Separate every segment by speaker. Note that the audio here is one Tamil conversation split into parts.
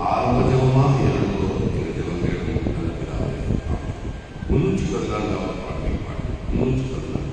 Speaker 1: ஆரம்ப ஜபமாக எழுதுவோம். இந்த ஜபங்கள் நல்ல 314 பாட்டு 314.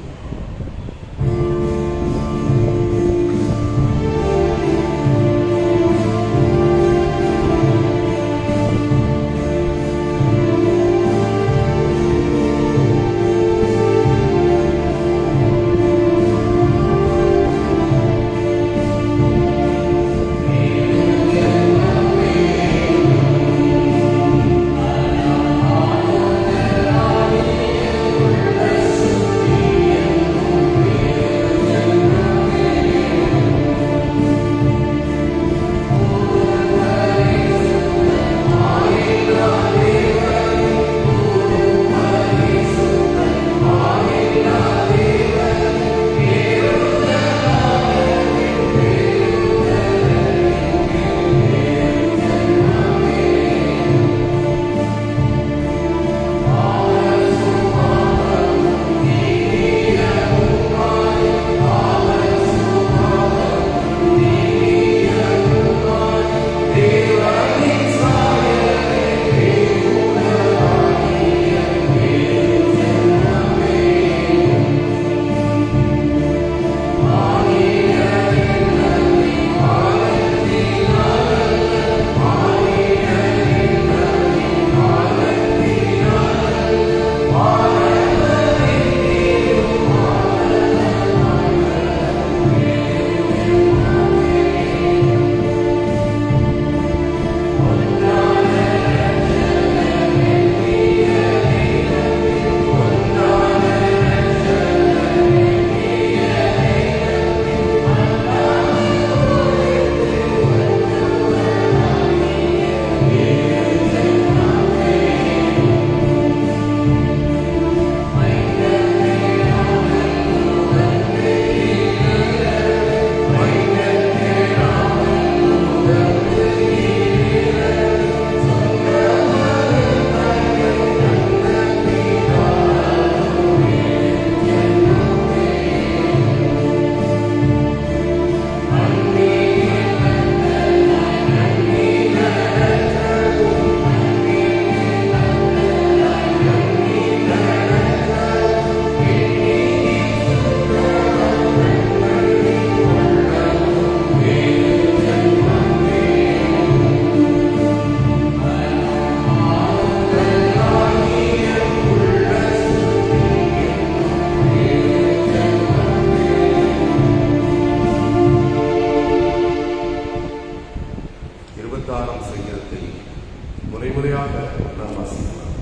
Speaker 1: நாம் வாசிக்கலாம்.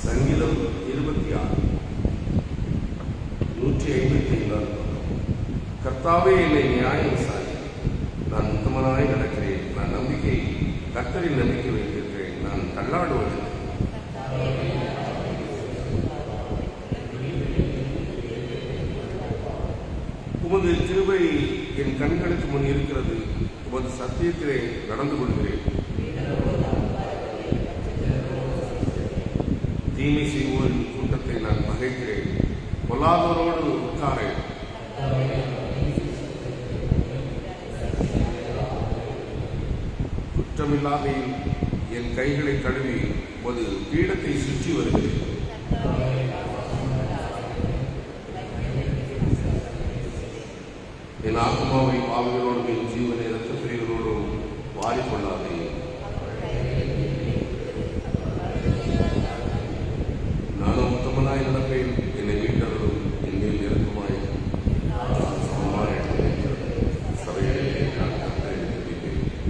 Speaker 1: சங்கீதம் 26 157. கர்த்தாவே என்னை நியாயம் விசாரி, நான் உத்தமனாய் நடக்கிறேன், நான் கர்த்தரில் நம்பிக்கை வைத்திருக்கிறேன், நான் தள்ளாடுவதில்லை. உமது கிருபை என் கண்களுக்கு முன் இருக்கிறது, உமது சத்தியத்திலே நடந்து கொள்கிறேன். தீமை செய்வோரின் கூட்டத்தை நான் பகைக்கிறேன், பொல்லாதவரோடு உட்காரேன். குற்றமில்லாதையில் என் கைகளை கழுவி ஒரு பீடத்தை சுற்றி வருகிறேன். என் ஆத்மாவை பாவிகளோடும் என் ஜீவனை இரத்த பிரிவுகளோடும் வாரிக்கொள்ளாதே. நானும் உத்தமனாய் நடப்பேன், என்னை மீட்டவரும் என்மேல் நெருக்கமாய் சபையை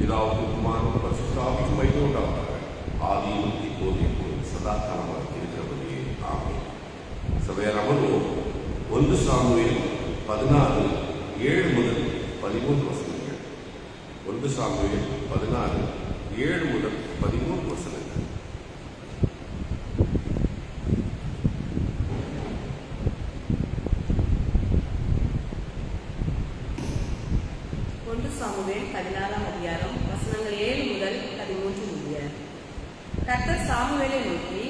Speaker 1: இதாவது குமாரன் பரிசுத்தாவிக்கும் வைத்துண்டாக ஆதியும் இப்போதையும் சதா காலமாக இருக்கிறபடியே ஆமென். சபையார் அமர்வோம். 1 சாமுவேல் 16:7 முதல் 13 வசனங்கள். 1 சாமுவேல் 16:7 முதல் 13 வசனங்கள்.
Speaker 2: சாமுவேல் 16ஆம் அதிகாரம் வசனங்கள் 7 முதல் 13 முடிய. கர்த்தர் சாமுவேலை நோக்கி,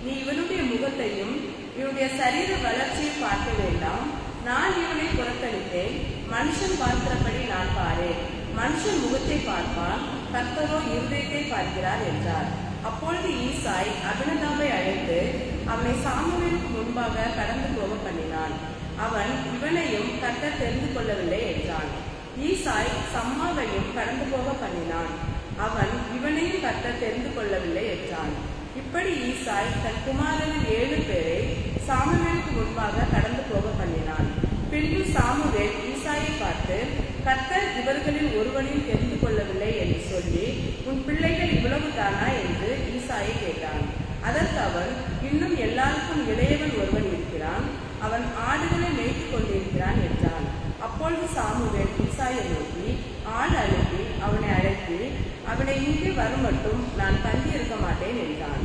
Speaker 2: நீ இவனுடைய முகத்தையும் இவனுடைய சரீர வளர்ச்சியை பார்க்க வேண்டாம், நான் இவனை புறக்கணித்தேன். மனுஷன் பார்க்கிறபடி நான் பாரேன். மனுஷன் முகத்தை பார்ப்பான், கர்த்தரோ இருதயத்தை பார்க்கிறார் என்றார். அப்பொழுது ஈசாய் அபினதாபை அழைத்து அவனை சாமுவேலுக்கு முன்பாக கடந்து போக பண்ணினான். அவன், இவனையும் கர்த்தர் தெரிந்து கொள்ளவில்லை என்றான். ஈசாய் சம்மாவையும் கடந்து போக பண்ணினான். அவன், இவனையும் கர்த்தர் தெரிந்து கொள்ளவில்லை என்றான். இப்படி ஈசாய் தன் குமாரரில் 7 பேரை சாமுவேலுக்கு முன்பாக கடந்து போக பண்ணினான். பின்பு சாமுவேல் ஈசாயை பார்த்து, கர்த்தர் இவர்களில் ஒருவனையும் தெரிந்து கொள்ளவில்லை என்று சொல்லி, உன் பிள்ளைகள் இவ்வளவு தானா என்று ஈசாயை கேட்டான். அதற்கு அவன், இன்னும் எல்லாருக்கும் இளையவன் ஒருவன் இருக்கிறான், அவன் ஆடுகளை மேய்த்துக் கொண்டிருக்கிறான் என்றான். அப்பொழுது சாமுவேல் ஈசாயை நோக்கி, ஆள் அனுப்பி அவனை அழைத்து, அவனை இங்கே வரும் மட்டும் நான் தங்கி இருக்க மாட்டேன் என்றான்.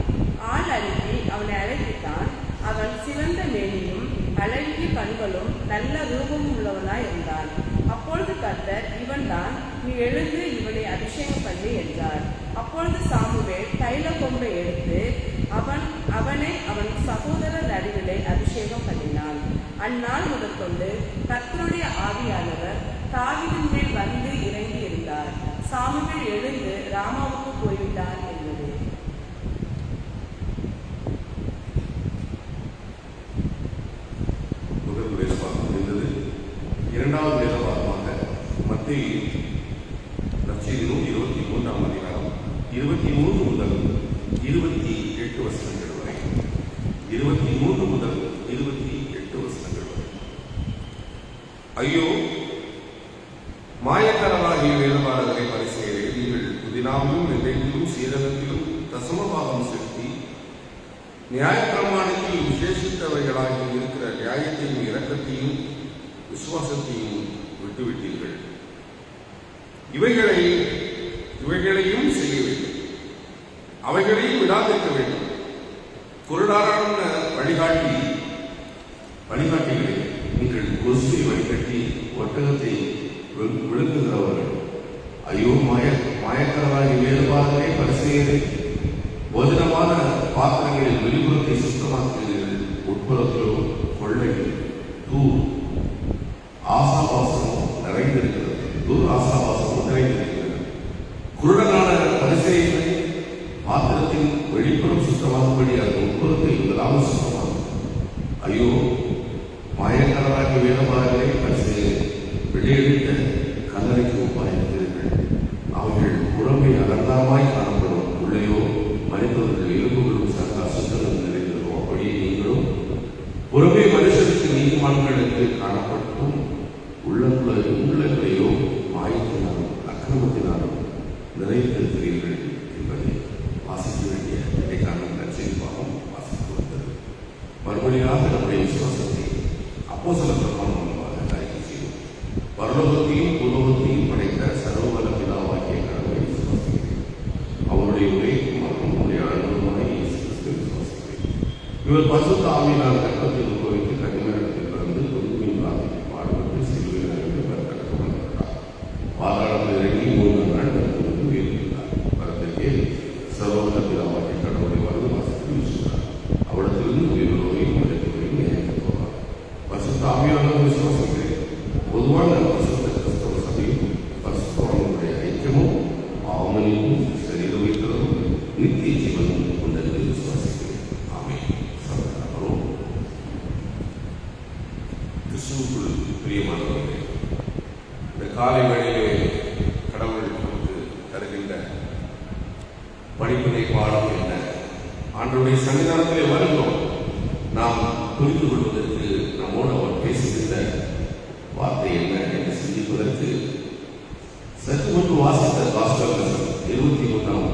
Speaker 2: ஆள் அனுப்பி அவனை அழைப்பித்தான். அவன் சிவந்த மேனியும் அழகிய கண்களும் நல்ல ரூபமும் உள்ளவனாய் இருந்தான். அப்பொழுது கர்த்தர், இவன் தான், நீ எழுந்து இவனை அபிஷேகம் பண்ணி என்றார். அப்பொழுது சாமுவேல் தைல கொம்பை எடுத்து அவனை அவன் சகோதரர் நடுவிலே அபிஷேகம் பண்ணினான். அந்நாள் முதற்கொண்டு கர்த்தருடைய ஆவியானவர் தாவீதின் மேல் வந்து இறங்கி இருந்தார். சாமுவேல் எழுந்து ராமாவுக்கு போய்விட்டார் என்பது.
Speaker 1: முதல் வேதபாகம் முடிந்தது. இரண்டாவது வேதபாகமாக மத்தேயு நற்செய்தி நூல் 23ஆம் அதிகாரம் 23 முதல் 28 வசனங்கள் வரை. 23 முதல் 28 வசனங்கள் வரை. ஐயோ, மாயக்காரராகிய வேதபாரகரை பரிசெயரே, நீங்கள் புதினாவிலும் வெள்ளையிலும் சீரகத்திலும் தசமபாகம் செலுத்தி நியாயப்பிரமாணத்தில் விசேஷித்தவைகளாக இருக்கிற நியாயத்தையும் இரக்கத்தையும் விசுவாசத்தையும் விட்டுவிட்டீர்கள். இவைகளையும் செய்ய வேண்டும், அவைகளையும் விடாதிருக்க வேண்டும். குருடாரான வழிகாட்டிகளை நீங்கள் கொசுவை வழிகட்டி ஒட்டகத்தை விழுங்குகிறவர்கள். ஐயோ, மாயக்காரராகிய வேதபாரகரை பரிசெயரே, போஜனமான பாத்திரங்களில் வெளிப்புறத்தை சுத்தமாக்குகிறீர்கள், உட்புறத்திலோ கொள்ளையில் தூர் ஆசாபாசமும் நிறைந்திருக்கிறது. குருடனான பரிசேயனை பாத்திரத்தின் வெளிப்புறம் சுத்தமாகும்படி அது உட்புறத்தை முதலாவது சுத்தமாகும். ஐயோ, மாயக்காரராகிய வேதபாரகரை பரிசேயரே, வெளியெடுத்த கல்லறைக்கு ஒப்பாயிருக்கிறீர்கள். அவர்கள் புறமே அலங்காரமாய் காணப்படும், உள்ளேயோ மனிதர்கள் எலும்புகளும் சக அசுத்தங்களும் நிறைந்திருக்கும். அப்படியே நீங்களும் புறமே மனுஷருக்கு நீதிமான்களுக்கு காணப்பட்டும் உள்ளங்களையோ மாயத்தினாலும் அக்கிரமத்தினாலும் நிறைந்திருக்கிறீர்கள் என்பதை வாசிக்க வேண்டிய இடைக்கான நற்செய்தி பாகம் வாசித்து வந்தது. மறுபடியாக நம்முடைய விசுவாசத்தை அப்போஸ்தலர் பிரமாணம் மூலமாக அறிக்கை செய்வோம். பரலோகத்தையும் பூலோகத்தையும் படைத்த சர்வவல்ல பிதாவாகிய கடவுளை விசுவாசிக்கிறேன். அவருடைய ஒரே குமாரனும் நம்முடைய ஆண்டவருமாகிய இயேசு கிறிஸ்துவை விசுவாசிக்கிறேன். இவர் பரிசுத்த ஆவியினால் கர்ப்பத்தில் உட்பவித்து கன்னிமரிடத்தில் பிறந்து பொதுவின் பாதையில் பாடுபட்டு சிலுவையில் அறைந்து கட்டப்பட்டார். பாதாளத்தில் இறங்கி 3 நாள் கருத்து உயர்த்தினார். வரத்திற்கே சர்வவல்ல பிதாவாகிய கடவுளை வலது வாசத்தில் வீசினார். அவரிடத்திலிருந்து உயிரோரையும் மனிதர்களையும் நினைத்து போவார். பரிசுத்த ஆவியானவர் விசுவாசிக்கிறேன். பொதுவான பரிசுத்த கிறிஸ்தவ சபையும் பரிசுத்தவான்களுடைய ஐக்கியமும் பாவமன்னிப்பும் சரீர உயிர்த்தலும் நித்திய ஜீவனும் கொண்டது விசுவாசிக்கிறேன். ஆமென். கிறிஸ்துவுக்குள் பிரியமானவர்களே, இந்த காலை வேளையிலே கடவுள் நமக்கு தருகின்ற படிப்பினை பாடம் என்ன? ஆண்டவருடைய சன்னிதானத்திலே வருகிறோம். நாம் புரிந்து கொள்வதற்கு நம்மோடு அவர் பேசுகின்ற வார்த்தை என்ன என்று சிந்திப்பதற்கு சற்று முன்பு வாசித்த காஸ்டல் 23ஆம்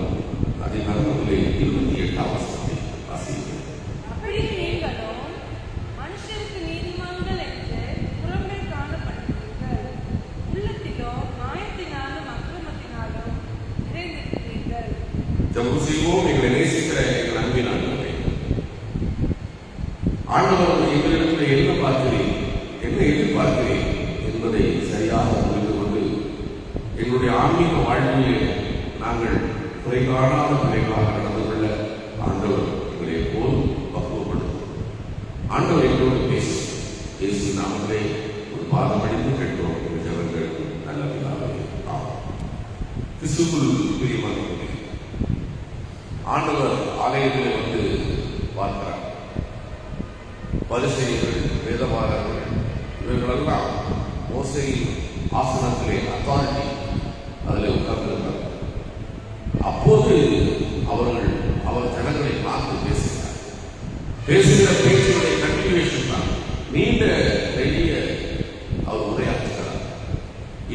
Speaker 1: அதிகாரத்திலே 28ஆம் வசனத்தை வாசிக்கிறேன்.
Speaker 3: அப்படியே நீங்களும் மனுஷருக்கு நீதிமான்கள் என்று புறம்பே காணப்படுகிறீர்கள், உள்ளத்திலோ மாயத்தினாலும் அக்கிரமத்தினாலும் நிறைந்திருக்கிறீர்கள்.
Speaker 1: ஜெபம் செய்வோம். எங்களை நேசிக்கிற எங்கள் அன்பின் ஆண்டவரே, ஆண்டவர் எங்களிடத்தில் என்ன பார்க்கிறேன், என்ன எதிர்பார்க்கிறேன் என்பதை சரியாக புரிந்து கொண்டு எங்களுடைய ஆன்மீக வாழ்விலே நாங்கள் குறை காணாத பிள்ளைகளாக நடந்து கொள்ள ஆண்டவர் எங்களை போல் பக்குவப்படுத்தும். ஆண்டவர் எங்களோடு பேசி இயேசு நாமத்திலே ஒரு பாதம் அடித்து கேட்கிறோம். ஜெபங்கள் நல்ல பிதாவே. ஆமென். கிறிஸ்துவுக்குள் பிரியமானவர்களே, ஆண்டவர் ஆலயத்தில் வந்து பார்க்கிறார். பரிசேயர்கள், வேதபாரகர்கள் இவர்களெல்லாம் மோசேயின் ஆசனத்திலே அத்தாரிட்டி அதில் உட்கார்ந்திருந்தார். அப்போது அவர் ஜனங்களை பார்த்து பேசுகிறார். பேசுகிற பேச்சுடைய கண்டினியூஷன் தான் நீண்ட பெரிய அவர் உரையாற்றுகிறார்.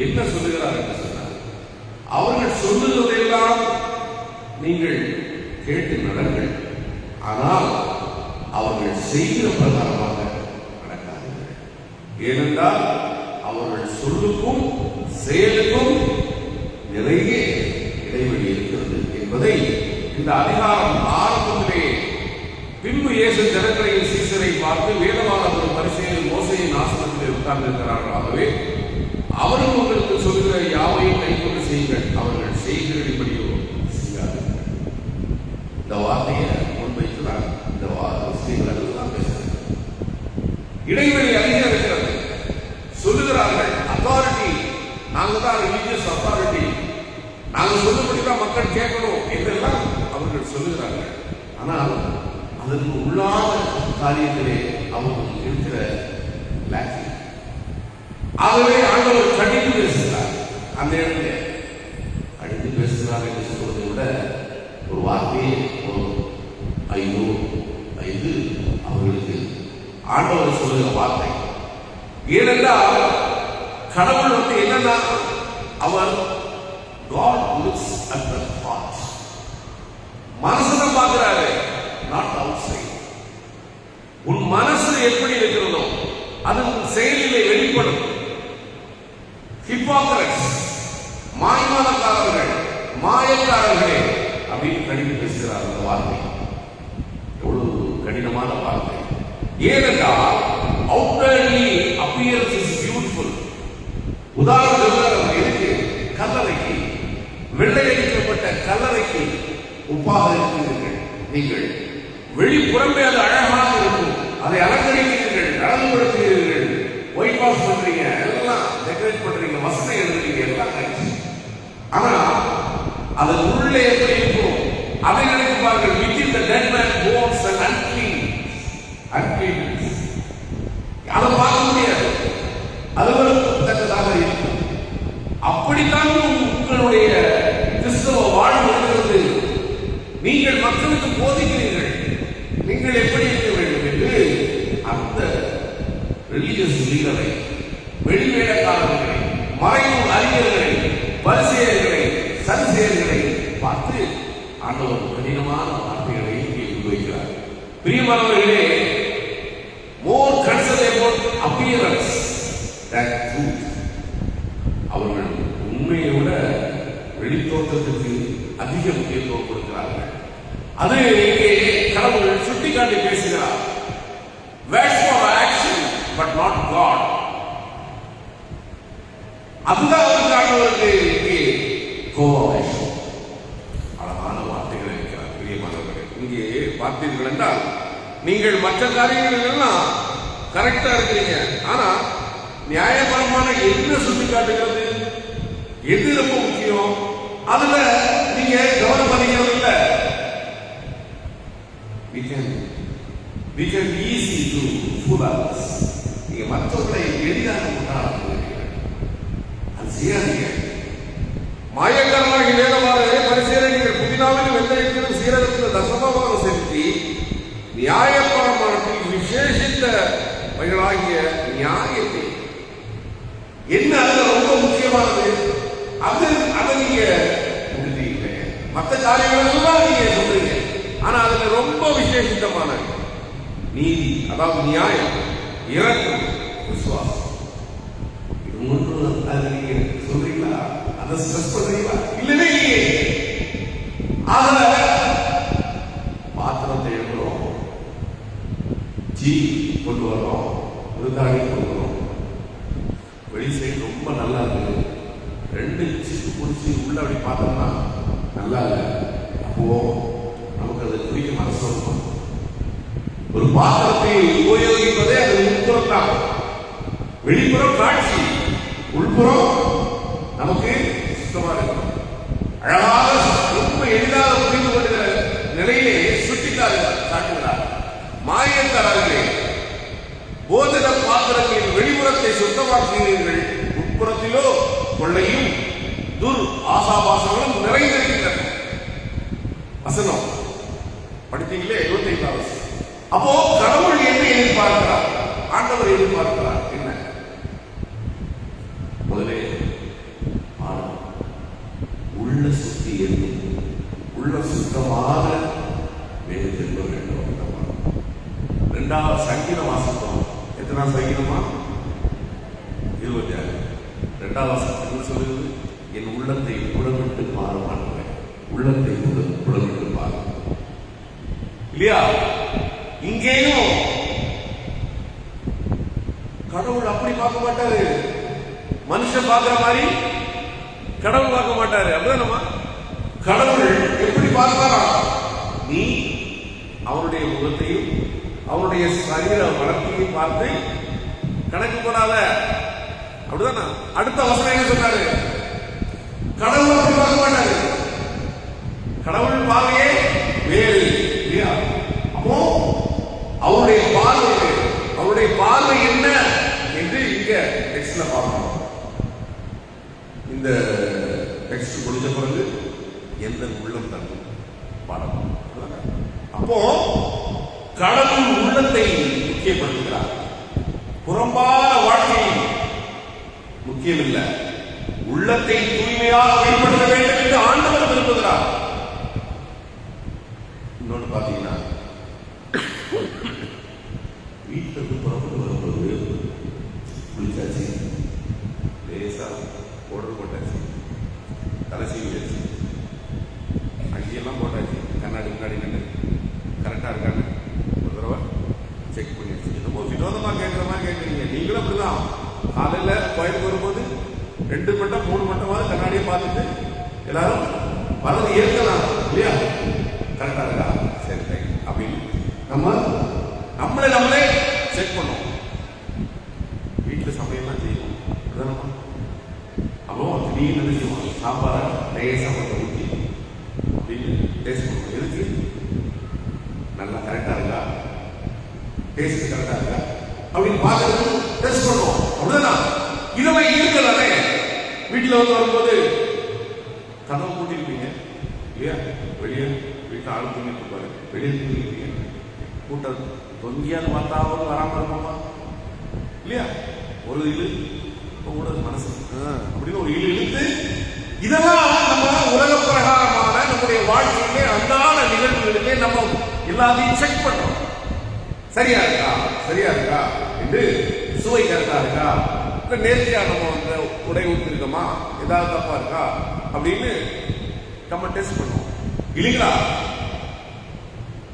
Speaker 1: என்ன சொல்லுகிறார் என்று சொன்னார், அவர்கள் சொல்லுவதெல்லாம் நீங்கள் கேட்டு நடங்கள், ஆனால் அவர்கள் செய்கிற பிரகாரமாக நடக்காதீர்கள். ஏனென்றால் அவர்கள் சொல்லுக்கும் செயலுக்கும் நிறைய இடைவெளி இருக்கிறது என்பதை இந்த அதிகாரம் ஆரம்பத்திலே பின்பு இயேசு ஜனங்களையும் சீசரை பார்த்து வேதவாதம் பரிசேயர் மோசேயின் ஆசனத்திலே உட்கார்ந்திருக்கிறார்கள். ஆகவே அவர்கள் உங்களுக்கு சொல்கிற யாவையும் கைக்கொண்டு செய்யுங்கள், அவர்கள் செய்கிறபடியோ செய்யாதீர்கள். இந்த வார்த்தையை முன்வைக்கிறார். இந்த விஷயங்கள் தான் பேசுகிறார். இடைவெளி அதிகம் இருக்கிறது. சொல்லுகிறார்கள் அத்தாரிட்டி, நாங்க தான் ரிலீஜியஸ் அத்தாரிட்டி, நாங்கள் சொல்லும்படிதான் மக்கள் கேட்கணும் என்றெல்லாம் அவர்கள் சொல்லுகிறார்கள். ஆனால் அதற்கு உள்ளான காரியத்திலே அவர்கள் இருக்கிற லாக்கிங். ஆகவே ஆண்டவர் கடிந்து பேசுகிறார். அந்த இடத்துல அடித்து பேசுகிறார் என்று சொல்வதை விட ஒரு வார்த்தையே ஐந்து அவர்களுக்கு ஆண்டவர் சொல்லுகிற வார்த்தை. ஏனென்றால் கடவுள் வந்து என்னன்னா, அவர் God looks at the heart. மனசுல பார்க்கிறாரு, not outside. உன் மனசு எப்படி இருக்கிறதோ அது உன் செயலிலே வெளிப்படும். ஹிப்போக்ரட்ஸ், மாய்மாலக்காரர்கள், மாயக்காரர்களே அப்படின்னு கடிந்து பேசுகிறார். அந்த வார்த்தை எவ்வளவு கடினமான வார்த்தை. ஏனென்றால் outwardly appearance is beautiful. உதாரணத்துக்கு இருக்கு, கல்லறைக்கு வெள்ளையடிக்கப்பட்ட கல்லறைக்கு உப்பாக இருக்கிறீர்கள் நீங்கள். வெளிப்புறமே அது அழகாக இருக்கும், அதை அலங்கரிக்கிறீர்கள், அழகுபடுத்துகிறீர்கள், ஒயிட் வாஷ் பண்றீங்க, எல்லாம் டெக்கரேட் பண்றீங்க, வசனம் எழுதுறீங்க, எல்லாம் ஆயிடுச்சு. ஆனா அதன் உள்ளே எப்படி இருக்கும் அதை நினைப்பார்கள். within the dead man bones and uncleanness. அதை பார்க்க முடியாது, அலுவலகத்தக்கதாக இருக்கும். அப்படித்தான் உங்களுடைய கிறிஸ்தவ வாழ்வு இருக்கிறது. நீங்கள் மக்களுக்கு போதிக்கிறீர்கள் நீங்கள் எப்படி இருக்க வேண்டும் என்று. அந்த ரிலீஜியஸ் லீடரை, வெளிவேடக்காரர்களை, மறைநூல் அறிஞர்களை, பரிசேயர்களை, சதுசேயர்களை பார்த்து ஆண்டவர் கடினமான வார்த்தைகளை உபயோகிக்கிறார். பிரியமானவர்களே, மோர் concern about appearance than truth. அவர்கள் உண்மையை விட வெளித்தோற்றத்துக்கு அதிக முக்கியத்துவம் கொடுக்கிறார்கள். அது இங்கே கடவுள் சுட்டிக்காட்டி பேசுகிறார். Words for action but not God. அதுதான் அவருக்கு இங்கே கோபம். அழகான வார்த்தைகளை இருக்கிறார். பிரியமானவர்களே, இங்கே பார்த்தீர்கள் என்றால் நீங்கள் மற்ற காரியங்கள் எல்லாம் கரெக்டா இருக்கிறீங்க, ஆனா நியாயபரமான என்ன சுட்டி காட்டுகிறது, எது ரொம்ப முக்கியம், அதுல நீங்க கவனம் பண்ணிக்கிறது இல்ல. We can easy to fool others. நீங்க மற்றவர்களை எளிதாக முட்டாளாக்குகிறீர்கள், அது செய்யாதீங்க. மாயக்காரனாகி வேதவாரே பரிசேயரே, நீங்கள் புதினாவிலும் வெந்தயத்திலும் சீரகத்திலும் தசமமாக செலுத்தி நியாயபரமானத்தில் விசேஷித்த வகைகளாகிய நியாயத்தை என்ன அது ரொம்ப முக்கியமானது, அதை நீங்க உறுதியில்லை. மற்ற காரியங்கள் எல்லாம் நீங்க சொல்றீங்க, ஆனா அதுல ரொம்ப விசேஷித்தமான நீதி, அதாவது நியாயம், இரக்கம், விசுவாசம், இது ஒன்றும் அதை நீங்க சொல்றீங்களா, அதை ஸ்ட்ரெஸ் பண்றீங்களா? இல்லவே இல்லையே. ஆக பாத்திரத்தை எழுதுறோம், ஜீ கொண்டு வரோம், விருந்தாளி கொண்டு வரோம், வெளி சைடு ரொம்ப நல்லா இருக்கு, 2 சிப்பு பிடிச்சி உள்ள அப்படி பார்த்தோம்னா நல்லா இல்லை. அப்போ நமக்கு அது குறிக்க மனசு இருக்கும். ஒரு பாத்திரத்தை உபயோகிப்பதே அது உட்புறம் தான். வெளிப்புறம் காட்சி, உள்புறம் நமக்கு சுத்தமா இருக்கும். அழகாக ரொம்ப எளிதாக புரிந்து கொள்கிற நிலையிலே காட்டுகிறார். மாயக்காரர்களே, போதன பாத்திரங்களின் வெளிப்புறத்தை சுத்தமாக்குகிறீர்கள், உட்புறத்திலோ கொள்ளையும் துர் ஆசாபாசங்களும் நிறைந்திருக்கின்றன. வசனம் படித்தீங்களே, 75வது. அப்போ கடவுள் என்ன எதிர்பார்க்கிறார்? ஆண்டவர் எதிர்பார்க்கிறார் என்ன? முதலே உள்ள சுத்தி இருந்து உள்ள சுத்தமாக வேலை திரும்ப வேண்டும். இரண்டாவது சங்கீதம் வாசிப்போம். எத்தனாம் சங்கீதமா? 26. இரண்டாவது சங்கீதம் சொல்லுது, என் உள்ளத்தை புடமிட்டு பாருமான், உள்ளத்தை புடமிட்டு பாரு. இல்லையா? இங்கேயும் கடவுள் அப்படி பார்க்க மாட்டாரு, மனுஷன் பார்க்கிற மாதிரி கடவுள் பார்க்க மாட்டாரு. அப்படிதானமா? கடவுள் எப்படி பார்ப்பாரா? நீ அவருடைய முகத்தையும் அவருடைய சரீர வளர்ச்சியையும் பார்த்து கணக்கு போடாத. அப்படிதானே? அடுத்த வசனம் என்ன சொன்னாரு? கடவுள் அப்படி பார்க்க மாட்டாரு, கடவுள் பார்வையே வேறு. இல்லையா? அப்போ அவருடைய பார்வை என்ன என்று இங்க டெக்ஸ்ட்ல பார்க்கணும். இந்த டெக்ஸ்ட் முடிஞ்ச பிறகு எந்த உள்ளம் தரும் பாடம். அப்போ கடவுள் உள்ளத்தை முக்கியப்படுத்துகிறார். புறம்பான வாழ்க்கை முக்கியமில்லை, உள்ளத்தை தூய்மையாக வெளிப்படுத்த வேண்டும் என்று ஆண்டவர் விரும்புகிறார். இன்னொன்று பார்த்தீங்கன்னா, வீட்டிலிருந்து புறப்பட்டு வரும்போது குளிச்சாச்சு, லேசா பவுடர் போட்டாச்சு, தலை சீவியாச்சு, அங்கேயெல்லாம் போட்டாச்சு, கண்ணாடி முன்னாடி நின்று கரெக்டாக இருக்காங்க ஒரு தடவை செக் பண்ணிடுச்சு. ரொம்ப வினோதமாக கேட்குற மாதிரி கேட்குறீங்க. நீங்களும் அப்படிதான். காலையில் கோயிலுக்கு வரும்போது 2 மட்டம் 3 மட்டமாவது கண்ணாடியை பார்த்துட்டு எல்லாரும் வரது ஏற்கலாம். இல்லையா? கரெக்டாக இருக்கா? சரி அப்படின்னு நம்மளே செக் பண்ணோம். வீட்டில் சமையல்லாம் செய்வோம். அதுதானப்பா. அப்போ திடீர்னு நினைச்சுவோம், சாம்பாரை சாப்பாட்டை ஊற்றி அப்படின்னு டேஸ்ட் பண்ணுவோம். எதுக்கு? நல்லா கரெக்டாக இருக்கா, டேஸ்ட் கரெக்டாக இருக்கா அப்படின்னு பார்க்கறது டெஸ்ட் பண்ணுவோம். அப்படிதான் இதெல்லாம் இருக்கதானே. வீட்டில் வந்து வரும்போது கதவை கூட்டிருப்பீங்க இல்லையா? வெளியே வீட்டில் ஆள் தூங்கிட்டு இருப்பாரு, வெளியே தூங்கிருப்பீங்க, கூட்டம் தொங்கியான்னு பார்த்தாவது வராமல் இருப்போமா? இல்லையா? ஒரு இழு கூட மனசு அப்படின்னு ஒரு இழுத்து, இதெல்லாம் நம்ம உலக பிரகாரமான நம்முடைய வாழ்க்கையிலே அன்றாட நிகழ்வுகளிலே நம்ம எல்லாத்தையும் செக் பண்றோம். சரியா இருக்கா என்று, சுவை கரெக்டா இருக்கா, இல்ல நேர்த்தியா நம்ம அந்த உடை ஊற்றிருக்கோமா, ஏதாவது தப்பா இருக்கா அப்படின்னு நம்ம டெஸ்ட் பண்ணுவோம். இல்லைங்களா?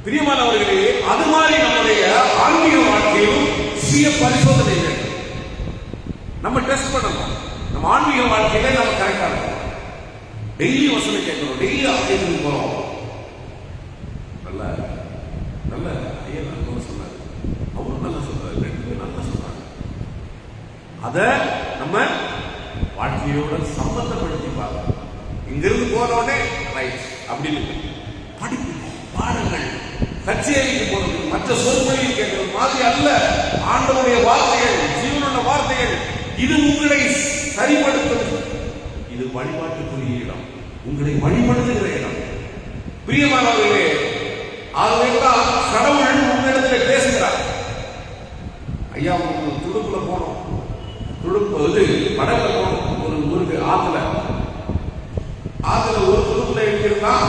Speaker 1: பிரியமானவர்களே, அது மாதிரி நம்முடைய ஆன்மீக வாழ்க்கையிலும் சுய பரிசோதனை வேண்டும். நம்ம டெஸ்ட் பண்ணணும். நம்ம ஆன்மீக வாழ்க்கையில நம்ம கரெக்டா இருக்கணும். டெய்லி வசனம் கேட்கிறோம், டெய்லி ஆலயத்துக்கு போறோம். நல்ல ஐயா நல்ல சொன்னாரு, அவரும் நல்லா சொல்றாரு, 2 பேரும் நல்லா சொல்றாங்க. அத நம்ம வாழ்க்கையோட சம்பந்தப்படுத்தி பார்க்கணும். இங்கிருந்து போனோடனே ரைட் அப்படின்னு படிப்பு, பாடங்கள், கச்சேரிக்கு போறது, மற்ற சொற்களையும் கேட்கிறது மாதிரி அல்ல. ஆண்டவருடைய வார்த்தைகள், ஜீவனுள்ள வார்த்தைகள், இது உங்களை சரிப்படுத்தும். இது வழிபாட்டுக்குரிய இடம், உங்களை வழிபடுத்துகிற இடம். பிரியமானவர்களே, ஆகவேதான் கடவுள் உங்களிடத்தில் பேசுகிறார். ஐயா, துடுப்புல போனோம், துடுப்பு படகுல போனோம், ஒரு ஊருக்கு ஆத்துல ஒரு துடுப்புல எழுதியிருக்கான்,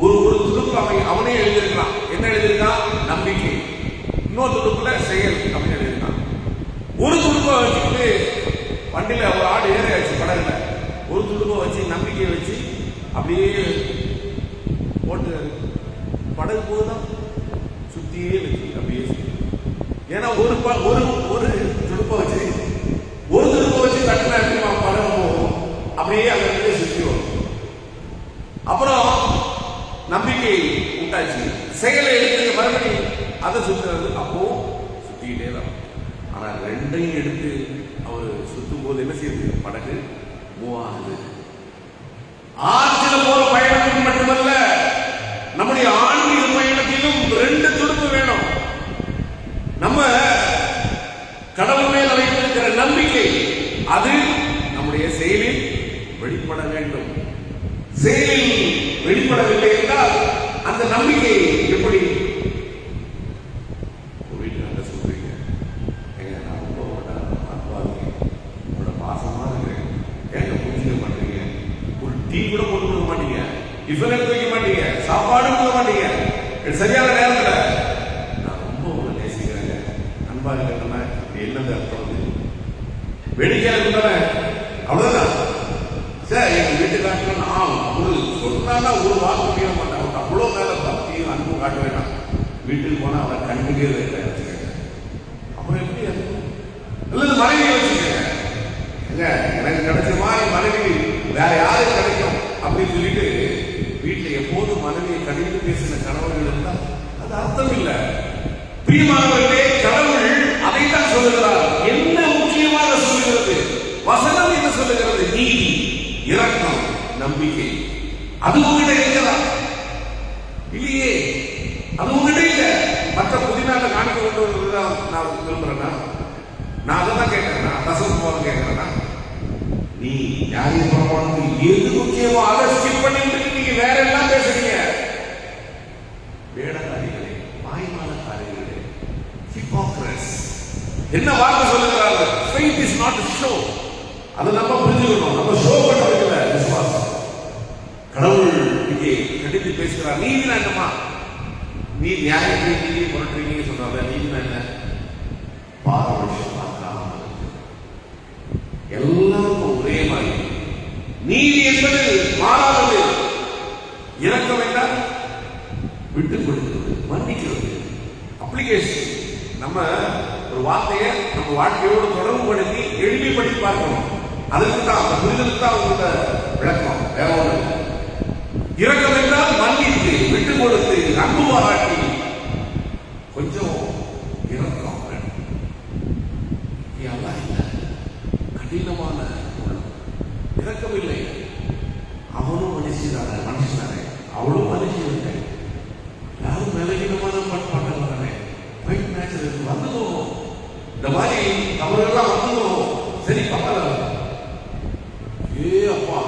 Speaker 1: ஒரு துடுப்புல அவனே எழுதியிருக்கான். என்ன எழுதியிருக்கான்? நம்பிக்கை. இன்னொரு துடுப்புல செயல் அப்படின்னு எழுதியிருக்கான். ஒரு துடுப்பை வச்சுக்கிட்டு வண்டியில ஒரு ஆடு ஏறியாச்சு படகுல, ஒரு துடுப்பை வச்சு நம்பிக்கையை வச்சு அப்படியே போட்டு படகு போதுதான் சுத்தியே வச்சு அப்படியே. ஏன்னா ஒரு துடுப்பை வச்சு கட்டினா படகு போகும், அப்படியே அங்கே சுத்தி வரும். அப்புறம் நம்பிக்கை விட்டாச்சு, செயலை எடுத்து மறுபடியும் அதை சுத்துறது, அப்போ சுத்திக்கிட்டே தான். ஆனா 2ஐயும் எடுத்து அவர் சுத்தும் போது என்ன செய்யுது? படகு மூவ் ஆகுது. ஆற்றில போற பயணத்துக்கு மட்டுமல்ல, நம்முடைய ஆன்மீக பயணத்திலும் 2 துடுப்பு வேணும். நம்ம கடவுள் மேல் வைத்திருக்கிற நம்பிக்கை அது நம்முடைய செயலில் வெளிப்பட வேண்டும். செயலில் வெளிப்படவில்லை என்றால் அந்த நம்பிக்கை எப்படி? வீட்டுல சொல்றீங்க, நான் ரொம்ப உங்களோட பாசமா இருக்கிறேன், எங்க புரிஞ்சுக்க மாட்டீங்க, ஒரு டீ கூட போட்டு கொடுக்க மாட்டீங்க, டிஃபன் எடுத்து வைக்க மாட்டீங்க, சாப்பாடு கொடுக்க மாட்டீங்க, சரியான நேரத்துல நான் ரொம்ப உங்களை நேசிக்கிறேங்க, அன்பா இருக்கிறேன்னா என்னது அர்த்தம்? வேடிக்கையா இருந்தானே, அவ்வளவுதான். சார் எங்க வீட்டுக்காரங்க நான் ஒரு சொன்னா ஒரு வாக்கு முடிய மாட்டேன், அவருக்கு அவ்வளவு மேல பக்தியும் அன்பும் காட்ட வேண்டாம். வீட்டுக்கு போனா அவரை கண்டுக்கே வச்சுக்கோங்க. அப்புறம் எப்படி அல்லது மனைவியை வச்சுக்கோங்க. எனக்கு கிடைச்ச மாதிரி மனைவி வேற யாருக்கு கிடைக்கும் அப்படின்னு சொல்லிட்டு வீட்டுல எப்போதும் மனைவியை கடிந்து பேசின கணவர்கள் இருந்தால் அது அர்த்தம் இல்லை. பிரியமானவர்களே, கடவுள் அதைத்தான் சொல்லுகிறார். என்ன முக்கியமாக சொல்லுகிறது? வசனம் என்ன சொல்லுகிறது? நீதி, இரக்கம், நம்பிக்கை. அது உங்ககிட்ட இருக்கிறதா? இல்லையே. அது உங்ககிட்ட இல்ல. மற்ற புதினால காணிக்க கொண்டு வருவதுதான் நான் விரும்புறேன்னா, நான் அதான் கேட்கிறேன், தசம் போல கேட்கிறேன்னா, நீ யாரையும் புறப்பாடு எது முக்கியமோ அதை ஸ்கிப் பண்ணிட்டு நீங்க வேற எல்லாம் பேசுறீங்க. வேடக்காரிகளே, மாய்மாலக்காரிகளே, ஹிப்போக்ரட்ஸ். என்ன வார்த்தை சொல்லுகிறாங்க? faith is not a show. அதை நம்ம புரிஞ்சுக்கணும். நம்ம ஷோ பண்ண வைக்கல விசுவாசம். கடவுள் இங்கே கண்டித்து பேசுகிறார். நீதினா என்னமா? நீ நியாயத்தை நீதி புரட்டுறீங்க சொல்றாங்க. நீதினா என்ன? பாரபட்சம் பார்க்காம எல்லாருக்கும் ஒரே மாதிரி. நீதி என்பது மாறாதது. இரக்கம் என்றால் விட்டுக் கொடுக்கிறது, மன்னிக்கிறது. அப்ளிகேஷன். நம்ம ஒரு வார்த்தையை நம்ம வாழ்க்கையோடு தொடர்பு படுத்தி எளிமைப்படுத்தி பார்க்கணும். அதுக்கு தான், அந்த புரிதலுக்கு தான் உங்களோட விளக்கம். வேற ஒன்று. இரக்கம் என்றால் மன்னித்து, விட்டுக் கொடுத்து, அன்பு பாராட்டி, கொஞ்சம் இரக்கம். கடினமான இரக்கம் இல்லை. அவனும் மனுஷனானே, அவளும் மனுஷன். யாரும் பலகீனமான பண்பாட்டானே வந்துடும். இந்த மாதிரி தவறுகள்லாம் வந்துடும். சரி பக்கல, ஏ அப்பா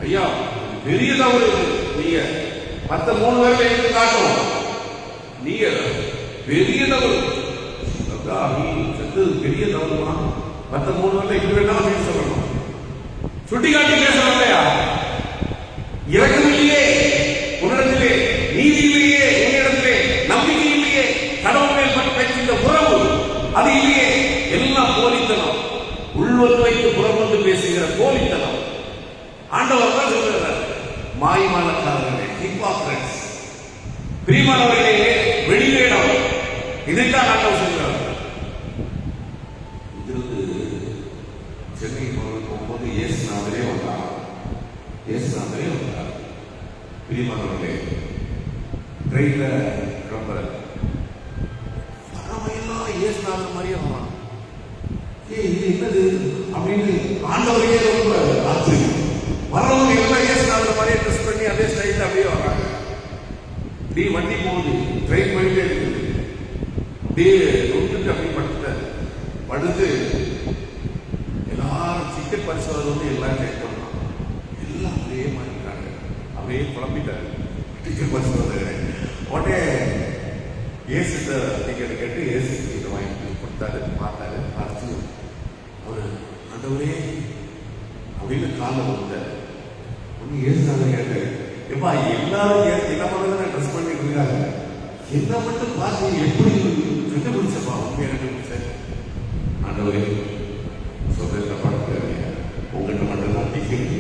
Speaker 1: ஐயா பெரிய தவறு, நீங்க மற்ற 3 பேர்ல எடுத்து காட்டும், நீங்க பெரிய தவறு செத்தது பெரிய தவறுமா? மற்ற 3 பேர்ல இது வேண்டாம் சொல்லணும். சுட்டி காட்டி பேசணும் இல்லையா? இறக்கம் இல்லையே உன்னிடத்திலே, நீதி இல்லையே உன்னிடத்திலே, நம்பிக்கை இல்லையே, கடவுள் மேல் வைக்கின்ற உறவு அது இல்லையே. எல்லாம் போலித்தனம், உள்வந்து வைத்து புறம் வந்து பேசுகிற போலித்தனம். ஆண்டவர் தான் சொல்லுகிறார், மாய்மாலக்காரர்களே, ஹிப்போக்ரட்ஸ். பிரியமானவர்களே, வெளிவேடம். இதைத்தான் ஆண்டவர் சொல்கிறார். இதிலிருந்து சென்னை போகும்போது இயேசுநாதரே வந்தார். பிரியமானவர்களே, ட்ரெயின்ல கிளம்புற எல்லாம் இயேசுநாதர் மாதிரியே வரான். இது என்னது அப்படின்னு ஆண்டவரையே ரொம்ப ஆச்சரியம். வரவங்க எல்லாம் இயேசுநாதர் மாதிரியே ட்ரெஸ் பண்ணி அதே ஸ்டைல அப்படியே வராங்க. இப்படி வண்டி போகுது, ட்ரெயின் போயிட்டே இருக்குது. அப்படியே விட்டுட்டு அப்படியே படுத்து எல்லாரும் டிக்கெட் பரிசோதனை வந்து எல்லாம் செக் பண்ணலாம். எல்லாம் அப்படியே மாறிட்டாங்க. அப்படியே குழம்பிட்டாரு டிக்கெட் பரிசோதனை. உடனே ஏசிட்ட டிக்கெட் கேட்டு ஏசி டிக்கெட் வாங்கி கொடுத்தாரு. பார்த்தாரு, பார்த்து அவரு ஆண்டவரே அப்படின்னு காலில் கொடுத்தாரு. ஒன்று ஏசுனாங்க. கேட்டு எப்பா எல்லாரும் என்ன பண்ணுறதுன்னு ட்ரெஸ் பண்ணிட்டு இருக்காங்க, என்ன மட்டும் பார்த்து எப்படி கண்டுபிடிச்சப்பா? உண்மையை கண்டுபிடிச்ச ஆண்டவரே சொல்றத படுத்துறாங்க. உங்ககிட்ட மட்டும்தான் டிக்கெட்,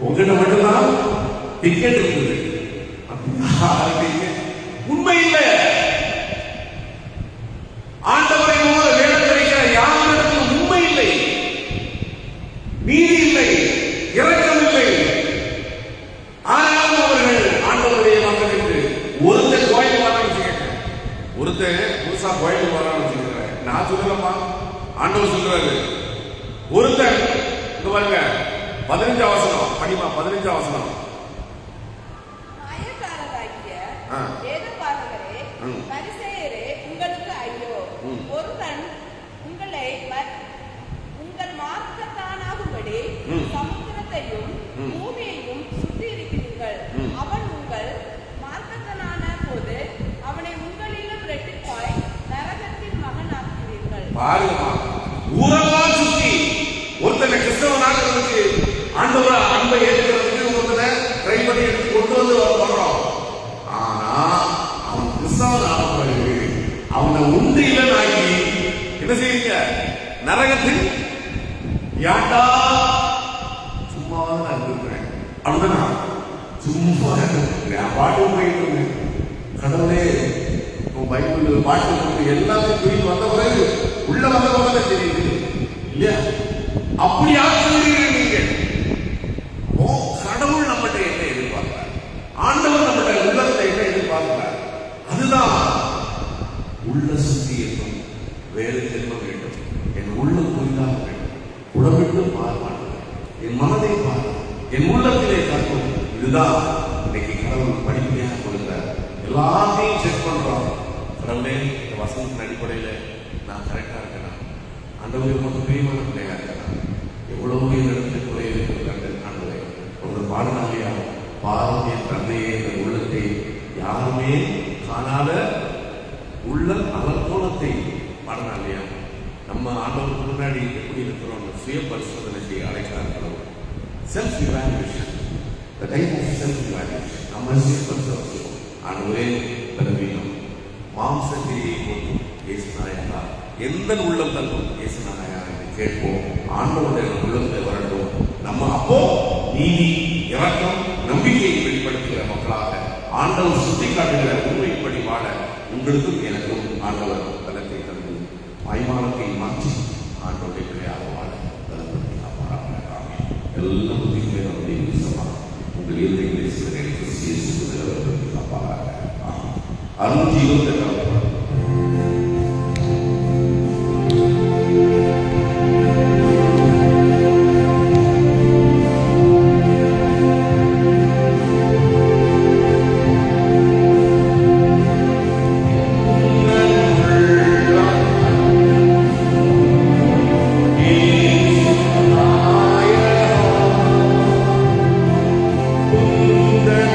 Speaker 1: உங்ககிட்ட மட்டும்தான் டிக்கெட் இருக்குது. உண்மை இல்லை. ஆண்டவரை வேடம் கிடைக்கிற யாரிடத்திலும் உண்மை இல்லை, நீதி இல்லை, இரக்கம் இல்லை. ஆனாலும் அவர்கள் ஆண்டவருடைய மக்கள் என்று ஒருத்தர் கோயிலுக்கு வரான்னு வச்சுக்கேன், ஒருத்தர் புதுசா கோயிலுக்கு வரான்னு வச்சுக்கிறேன். நான் சொல்லலப்பா, ஆண்டவர் சொல்றாரு. ஒருத்தர் இங்க பாருங்க, 15 வசனம் படிமா. 15 வசனம்.
Speaker 2: மாயக்காரராகிய
Speaker 1: ஆ.
Speaker 2: வேதபாரகரே,
Speaker 1: ம்.
Speaker 2: பரிசேயரே, உங்களுக்கு ஐயோ!
Speaker 1: ம்.
Speaker 2: ஒருவன் உங்களை உங்கள் மார்க்கத்தானாகும்படி
Speaker 1: ம்.
Speaker 2: சமுத்திரத்தையும்
Speaker 1: ம்.
Speaker 2: பூமியையும் சுற்றி இருக்கிறீர்கள்.
Speaker 1: ம்.
Speaker 2: அவன் உங்கள் மார்க்கத்தனான போது அவனை உங்களிலும் இரட்டிப்பாய் நரகத்தின் மகனாக்குவீர்கள்.
Speaker 1: பாருங்கம்மா, ஊரெல்லாம் சுத்தி ஒருத்தனை கிறிஸ்தவனாகிறதுக்கு ஆண்டவரை அன்பை ஏற்றுக்கிறதுக்கு ஒருத்தனை ட்ரை பண்ணி எடுத்து கொண்டு வந்து வர்றோம். ஆனா அவன் கிறிஸ்தவன் ஆன பிறகு அவனை உண்டு இல்லைனாகி என்ன செய்யுங்க? நரகத்தில் யாண்டா சும்மாவாக நான் இருக்கிறேன் அப்படின்னா சும்மா என் பாட்டு போயிட்டு கடவுளே உன் பைபிள் பாட்டு போட்டு எல்லாத்தையும் தூக்கி வந்த பிறகு உள்ள வந்த பிறகு தெரியுது இல்லையா? அப்படி ஆக்குவீர்கள் நீங்கள். ஓ, கடவுள் நம்மகிட்ட என்ன எதிர்பார்க்கிறார்? ஆண்டவர் நம்மகிட்ட உள்ளத்தை என்ன எதிர்பார்க்கிறார்? அதுதான் உள்ள சுத்தியத்தும் வேறு செல்வ வேண்டும். என் உள்ள புரிதாக வேண்டும். உடம்பிட்டு பார்ப்பார்கள். என் மனதை பார், என் உள்ளத்திலே கற்கும். இதுதான் இன்னைக்கு கடவுள் படிப்படியாக கொடுக்கிறார். எல்லாத்தையும் செக் பண்றோம். கடவுளே, இந்த வசனத்தின் அடிப்படையில் நான் கரெக்டா இருக்கிறேன். ஆண்டவரை மட்டும் பிரியமான பிள்ளையா இருக்கிறேன். எவ்வளவு இடத்துல குறை இருக்கிறாங்க. ஆண்டவரை ஒரு பாடனாலியா பாரம் என் தந்தையே, என் உள்ளத்தை யாருமே காணாத உள்ள அலங்கோலத்தை பாடனாலியா நம்ம ஆண்டவருக்கு முன்னாடி எப்படி இருக்கிறோம் சுய பரிசோதனை செய்ய அழைக்கிறார்கள். Self evaluation, the type of self evaluation. நம்ம சுய பரிசோதனை ஆண்டவரே பலவீனம் மாம்சத்திரியை கொண்டு இயேசுநாயகா எந்த உள்ளம் தள்ளும் இயேசுநாயகா என்று கேட்போம். ஆண்டவருடைய உள்ளத்தை வரட்டும். நம்ம அப்போ நீதி, இரக்கம், நம்பிக்கையை வெளிப்படுத்துகிற மக்களாக ஆண்டவர் சுட்டி காட்டுகிற உண்மைப்படி வாழ உங்களுக்கும் எனக்கும் ஆண்டவர் பலத்தை தந்து வாய்மானத்தை மாற்றி ஆண்டவருடைய பிள்ளையாக வாழ பலப்படுத்தி காப்பாராக. எல்லா புத்தியுமே நம்முடைய விசுவாசம் உங்கள் இருதயங்களை சிலரை பலப்படுத்தி காப்பாராக. 628
Speaker 4: உந்தன்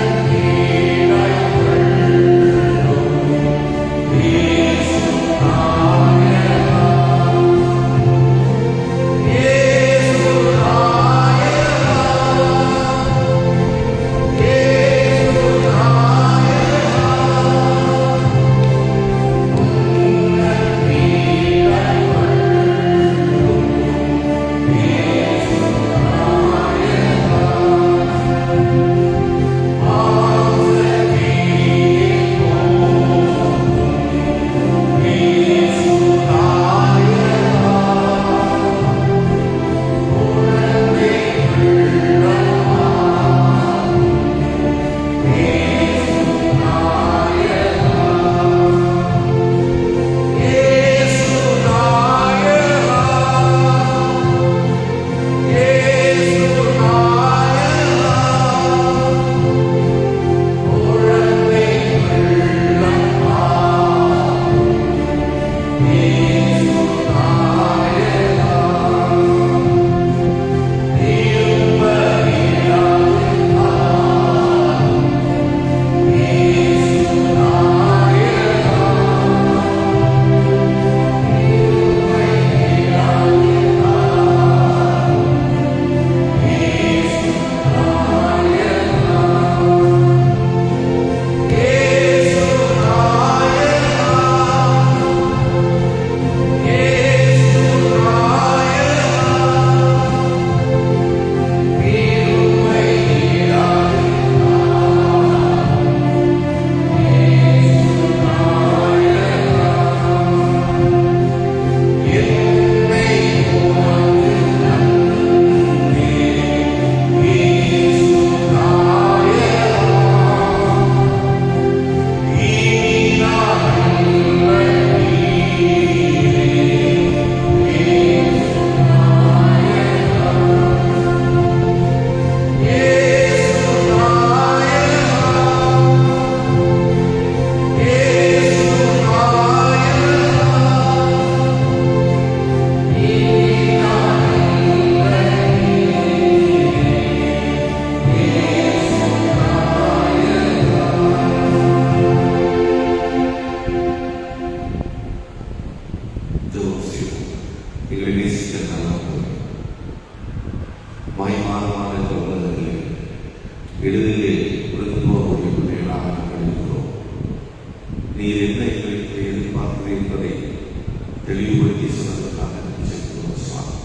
Speaker 1: தெளிவுபடுத்தி சொன்னதற்காக நன்றி செலுத்துகிறோம் சுவாமி.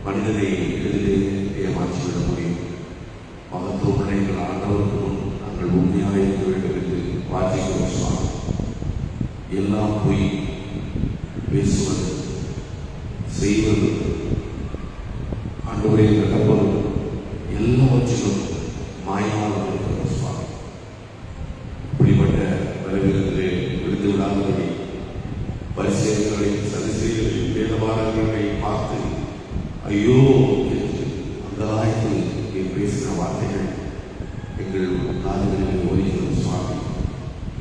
Speaker 1: மனிதனை எளிதிலே ஏமாற்றிவிட முடியும். மகத்துவமுள்ள எங்கள் ஆண்டவருக்கு முன் நாங்கள் உண்மையாக இருக்க வேண்டும் என்று வாசிக்கிறோம் சுவாமி. எல்லாம் போய் பேசுவது, செய்வது, ஆண்டவரை நடப்பது எல்லாவற்றிலும் மாயமாக இருக்கிறோம் சுவாமி. இப்படிப்பட்ட பலவீனத்திலே விழுந்து விடாதபடி பரிசேயர்களையும் சதுசேயர்களையும் வேதபாரர்களை பார்த்து ஐயோ என்று அந்த ஆயத்தில் பேசின வார்த்தைகள் எங்கள் காதுகளில் ஒலிக்கிறோம் சுவாமி.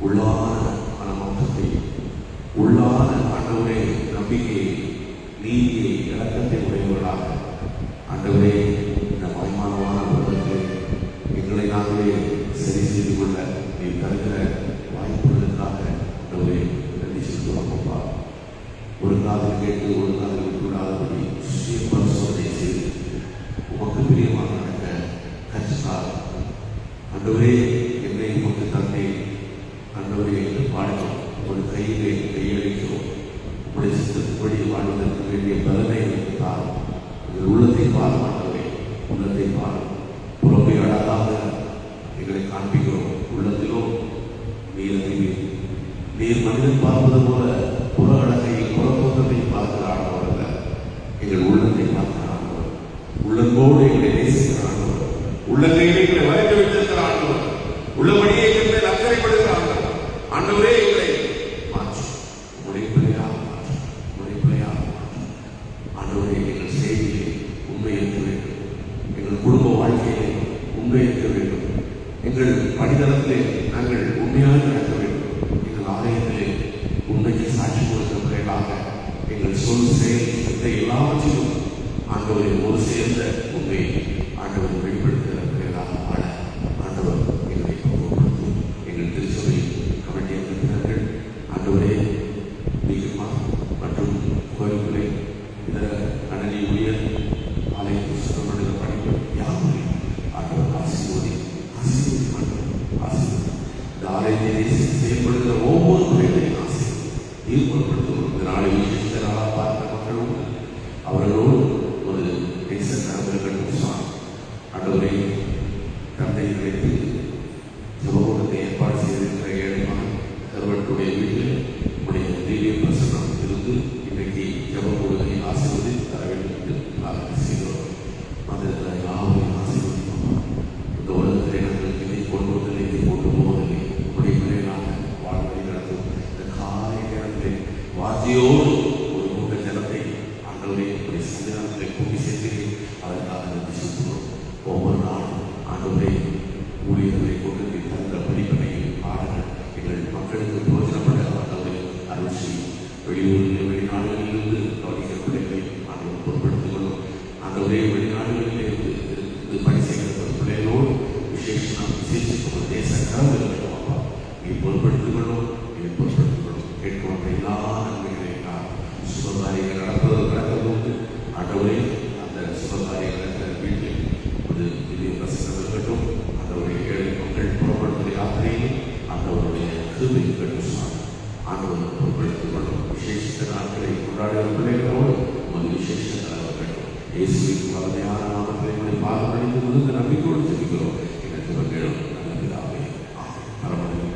Speaker 1: உள்ளான மனமாற்றத்தை, உள்ளான ஆண்டவரே நம்பிக்கையை, நீதியை, இலக்கத்தை உடையவர்களாக ஆண்டவரே இந்த மகிமானமான உலகத்தில் எங்களை நாங்களே சரி செய்து கொள்ள நீ தருகிற வாய்ப்புகளுக்காக ஆண்டவரே நன்றி செலுத்துவாங்கப்பா. ஒரு காதில் கேட்டு ஒரு காதில் விட்டுவிடாதபடி சுய பரிசோதனை செய்து உமக்கு பிரியமாக நடக்க கற்றுத்தார். ஆண்டவரே என்னை உமக்கு தன்னை ஆண்டவரே என்று பாடுகிறோம். ஒரு கையிலே கையளிக்கிறோம். உங்களுடைய சித்தப்படி வாழ்வதற்கு வேண்டிய பலனை எனக்கு தாரும். எங்கள் உள்ளத்தை பாரும் ஆண்டவரே, உள்ளத்தை பாரும். புறம்பை அழகாக எங்களை காண்பிக்கிறோம். உள்ளத்திலோ நீர் மனிதன் பார்ப்பது போல புற அழகை புறத்தோற்றத்தை பார்க்கிற ஆண்டவர் அல்ல. எங்கள் உள்ளத்தை பார்க்கிற ஆண்டவர், உள்ளத்தோடு எங்களை நேசிக்கிற ஆண்டவர், உள்ளங்கையில் எங்களை வரைந்து வைத்திருக்கிற ஆண்டவர், உள்ளபடியே எங்கள் மேல் அக்கறைப்படுகிற ஆண்டவர். ஆண்டவரே எங்களை மாற்று, உடைய பிள்ளையாக மாற்று, உடைய பிள்ளையாக மாற்று. ஆண்டவரே எங்கள் செய்தியை உண்மை இருக்க வேண்டும். எங்கள் குடும்ப வாழ்க்கையிலே உண்மை இருக்க வேண்டும். எங்கள் பணிதளத்திலே நாங்கள் உண்மையாக நடக்க வேண்டும். எங்கள் ஆலயத்திலே உண்மைக்கு சாட்சி கொடுக்கிறவர்களாக எங்கள் சொல் செயல் எல்லாவற்றிலும் ஆண்டவரை ஒரு சேர்ந்த உண்மையை ஆண்டவர் வெளிப்படுத்துகிறவர்களாக வாழ ஆண்டவர் எங்களை பக்குவப்படுத்தும். எங்கள் திருச்சபை கமிட்டி அங்கத்தினர்கள் ஆண்டவரே நீக்குமா மற்றும் கோயில்களை இதர அணலி ஊழியர் ஆலயத்தில் சுத்தப்படுகிற பணிகள் யாவரையும் ஆண்டவர் ஆசீர்வதி ஆண்டவர் ஆசீர்வதி. இந்த ஆலயத்தை செயல்படுகிற ஒவ்வொரு முறைகளையும் ஈடுபடுத்துவோம். இந்த நாளை விசேஷ நாளாக பார்த்த மக்களோடு அவர்களோடு ஒரு பேசல் நடந்திருக்கட்டும் சுவாமி. ஆண்டவரை தந்தைகளுக்கு ஜபகூடத்தை ஏற்பாடு செய்திருக்கிற ஏழைமான சர்வனுடைய வீட்டில் உடைய தெய்வீக பிரசன்னம் இருந்து இன்றைக்கு ஜபகூடத்தை ஆசீர்வதித்து தர வேண்டும் என்று நாங்கள் செய்கிறோம். அந்த யாவையும் ஆசீர்வதிப்போம். இந்த உலகத்திலே நாங்கள் இதை கொண்டு வந்ததில்லை, இதை கொண்டு போவதில்லை. உடைய பிள்ளைகளாக வாழ்வதை நடத்தும். இந்த காலை நேரத்திலே வாத்தியோடு ஒரு கூட்ட ஜனத்தை ஆண்டவரை உடைய சந்திரத்திலே கூட்டி சேர்க்கிறேன். அதற்காக நன்றி செலுத்துகிறோம். ஒவ்வொரு நாளும் ஆண்டவரை ஊழியர்களை கொண்டு தந்த படிப்பனையும் பாடங்கள் எங்கள் மக்களுக்கு பிரோஜனப்பட ஆண்டவரை அருள் செய்யும். வெளியூரில் வெளிநாடுகளிலிருந்து கவனிக்கிற பிள்ளைகளை ஆண்டவர் பொருட்படுத்திக் கொள்ளும். ஆண்டவரே வெளிநாடுகளிலே இருந்து பணி செய்கிற பிள்ளைகளோடு விசேஷிக்கும் தேச கடந்து இருக்கட்டும். அப்பா நீ பொருட்படுத்திக் கொள்ளும், நீ பொருட்படுத்திக் கொள்ளும். கேட்கப்பட்ட எல்லா நன்மைகளையும் சுபகாரியங்கள் நடப்பது ஆண்டவரே அந்த சுபகாரியங்கள் நடக்கிற வீட்டில் ஒரு திடீர் பிரசனம் இருக்கட்டும். ஆண்டவரை ஏழை மக்கள் புறப்படுத்துகிற யாத்திரையில் ஆண்டவருடைய கிருபை இருக்கட்டும். ஆண்டவர் பொருட்படுத்திக் கொள்ளும். விசேஷ நாட்களை கொண்டாடுகிற பிள்ளைகளோடு ஒரு விசேஷ நாள் இருக்கட்டும். இயேசுவின் வல்லமையான நாமத்தில் எங்களை பாதமடைந்து முழுக்க நம்பிக்கையோடு தெரிவிக்கிறோம். எங்கள் திருமணம் நல்ல பிதாவே. மரமடைந்து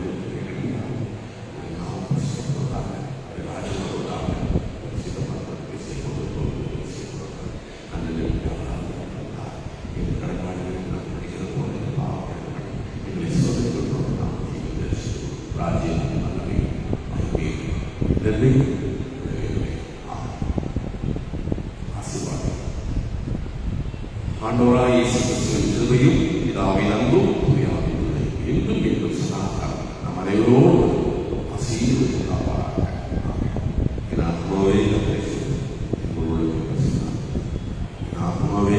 Speaker 1: ஆண்டவராய் இயேசு கிறிஸ்துவின் கிருபையும் பிதாவின் அன்பும் தூயாவின் உதவியும் என்றும் என்றும் சதாகாலம் நம் அனைவரோடும் ஆசீர்வதிப்பாராக. என் ஆத்மாவே கர்த்தரை துதி. என் ஆத்மாவே